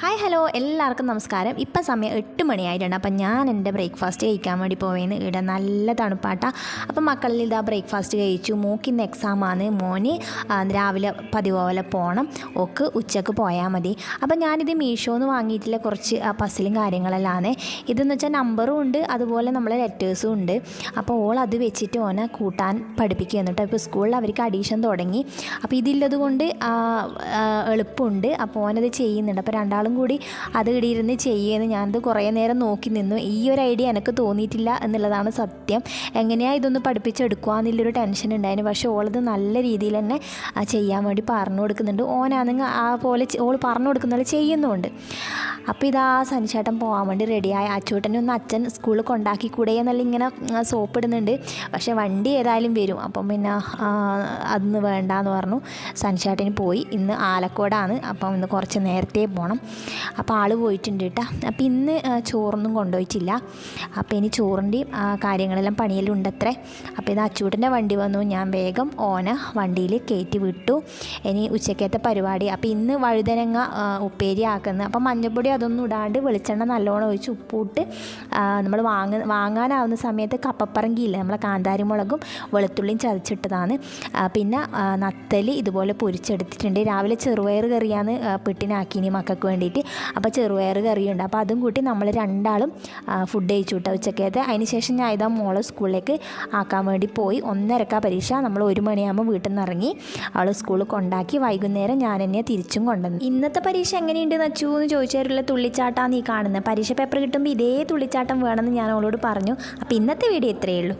Hi hello എല്ലാവർക്കും നമസ്കാരം. ഇപ്പം സമയം 8 മണിയായിട്ടുണ്ട്. അപ്പം ഞാൻ എൻ്റെ ബ്രേക്ക്ഫാസ്റ്റ് കഴിക്കാൻ വേണ്ടി പോവേന്ന്. ഇവിടെ നല്ല തണുപ്പാട്ട. അപ്പം മക്കളിൽ ഇതാ ബ്രേക്ക്ഫാസ്റ്റ് കഴിച്ചു. മോക്കിന്ന് എക്സാമാണ്. മോന് രാവിലെ പതിവ് പോലെ പോകണം. ഓക്ക് ഉച്ചക്ക് പോയാൽ മതി. അപ്പം ഞാനിത് മീഷോന്ന് വാങ്ങിയിട്ടുള്ള കുറച്ച് പസിലും കാര്യങ്ങളെല്ലാം. ഇതെന്ന് വെച്ചാൽ നമ്പറും ഉണ്ട്, അതുപോലെ നമ്മളെ ലെറ്റേഴ്സും ഉണ്ട്. അപ്പോൾ ഓൾ അത് വെച്ചിട്ട് ഓനെ കൂട്ടാൻ പഠിപ്പിക്കുക എന്നിട്ട് ഇപ്പോൾ സ്കൂളിൽ അവർക്ക് അഡീഷൻ തുടങ്ങി. അപ്പോൾ ഇതില്ലത് കൊണ്ട് എളുപ്പമുണ്ട്. അപ്പോൾ ഓനത് ചെയ്യുന്നുണ്ട്. അപ്പോൾ രണ്ടാളും കൂടി അത് ഇടിയിരുന്ന് ചെയ്യുമെന്ന് ഞാനത് കുറേ നേരം നോക്കി നിന്നു. ഈ ഒരു ഐഡിയ എനിക്ക് തോന്നിയിട്ടില്ല എന്നുള്ളതാണ് സത്യം. എങ്ങനെയാണ് ഇതൊന്ന് പഠിപ്പിച്ചെടുക്കുക എന്നുള്ളൊരു ടെൻഷൻ ഉണ്ടായിരുന്നു. പക്ഷേ ഓളത് നല്ല രീതിയിൽ തന്നെ ചെയ്യാൻ വേണ്ടി പറഞ്ഞു കൊടുക്കുന്നുണ്ട്. ഓനാണെങ്കിൽ ആ പോലെ ഓൾ പറഞ്ഞു കൊടുക്കുന്ന പോലെ ചെയ്യുന്നുമുണ്ട്. അപ്പോൾ ഇതാ സനിച്ചേട്ടൻ പോകാൻ വേണ്ടി റെഡിയായി. അച്ചൂട്ടനെ ഒന്ന് അച്ഛൻ സ്കൂളിൽ കൊണ്ടാക്കി കൂടെ എന്നല്ല ഇങ്ങനെ സോപ്പ് ഇടുന്നുണ്ട്. പക്ഷേ വണ്ടി ഏതായാലും വരും. അപ്പം പിന്നെ അതൊന്ന് വേണ്ടാന്ന് പറഞ്ഞു. സനിച്ചേട്ടന് പോയി. ഇന്ന് ആലക്കോടാണ്. അപ്പം ഇന്ന് കുറച്ച് നേരത്തെ പോകണം. അപ്പോൾ ആൾ പോയിട്ടുണ്ട് കേട്ടോ. അപ്പോൾ ഇന്ന് ചോറൊന്നും കൊണ്ടുപോയിട്ടില്ല. അപ്പോൾ ഇനി ചോറിൻ്റെയും കാര്യങ്ങളെല്ലാം പണിയെല്ലാം ഉണ്ടത്രേ. അപ്പോൾ ഇത് അച്ചൂട്ടൻ്റെ വണ്ടി വന്നു. ഞാൻ വേഗം ഓന വണ്ടിയിൽ കയറ്റി വിട്ടു. ഇനി ഉച്ചക്കത്തെ പരിപാടി. അപ്പോൾ ഇന്ന് വഴുതനങ്ങ ഉപ്പേരി ആക്കുന്നത്. അപ്പോൾ മഞ്ഞൾപ്പൊടി അതൊന്നും ഇടാണ്ട് വെളിച്ചെണ്ണ നല്ലോണം ഒഴിച്ച് ഉപ്പിട്ട് നമ്മൾ വാങ്ങാനാവുന്ന സമയത്ത് കപ്പപ്പറങ്കിയില്ല, നമ്മളെ കാന്താരി മുളകും വെളുത്തുള്ളിയും ചതച്ചിട്ടതാണ്. പിന്നെ നത്തല് ഇതുപോലെ പൊരിച്ചെടുത്തിട്ടുണ്ട്. രാവിലെ ചെറുപയർ കറിയാണ് പിട്ടിനാക്കിനി മക്കൾക്ക് വേണ്ടിയിട്ട്. അപ്പോൾ ചെറുപയർ കറിയുണ്ട്. അപ്പോൾ അതും കൂട്ടി നമ്മൾ രണ്ടാളും ഫുഡ് കഴിച്ചു വിട്ടോ ഉച്ചക്കത്തെ. അതിന് ശേഷം ഞാൻ ഇതാ മോളെ സ്കൂളിലേക്ക് ആക്കാൻ വേണ്ടി പോയി. 1:30 പരീക്ഷ. നമ്മൾ 1 മണിയാകുമ്പോൾ വീട്ടിൽ നിന്ന് ഇറങ്ങി അവൾ സ്കൂളിൽ കൊണ്ടാക്കി. വൈകുന്നേരം ഞാൻ എന്നെ തിരിച്ചും കൊണ്ടുവന്നു. ഇന്നത്തെ പരീക്ഷ എങ്ങനെയുണ്ടെന്ന് വെച്ചു എന്ന് ചോദിച്ചാലുള്ള തുള്ളിച്ചാട്ടാണ് ഈ കാണുന്നത്. പരീക്ഷ പേപ്പർ കിട്ടുമ്പോൾ ഇതേ തുള്ളിച്ചാട്ടം വേണമെന്ന് ഞാൻ അവളോട് പറഞ്ഞു. അപ്പോൾ ഇന്നത്തെ വീഡിയോ ഇത്രയേ ഉള്ളൂ.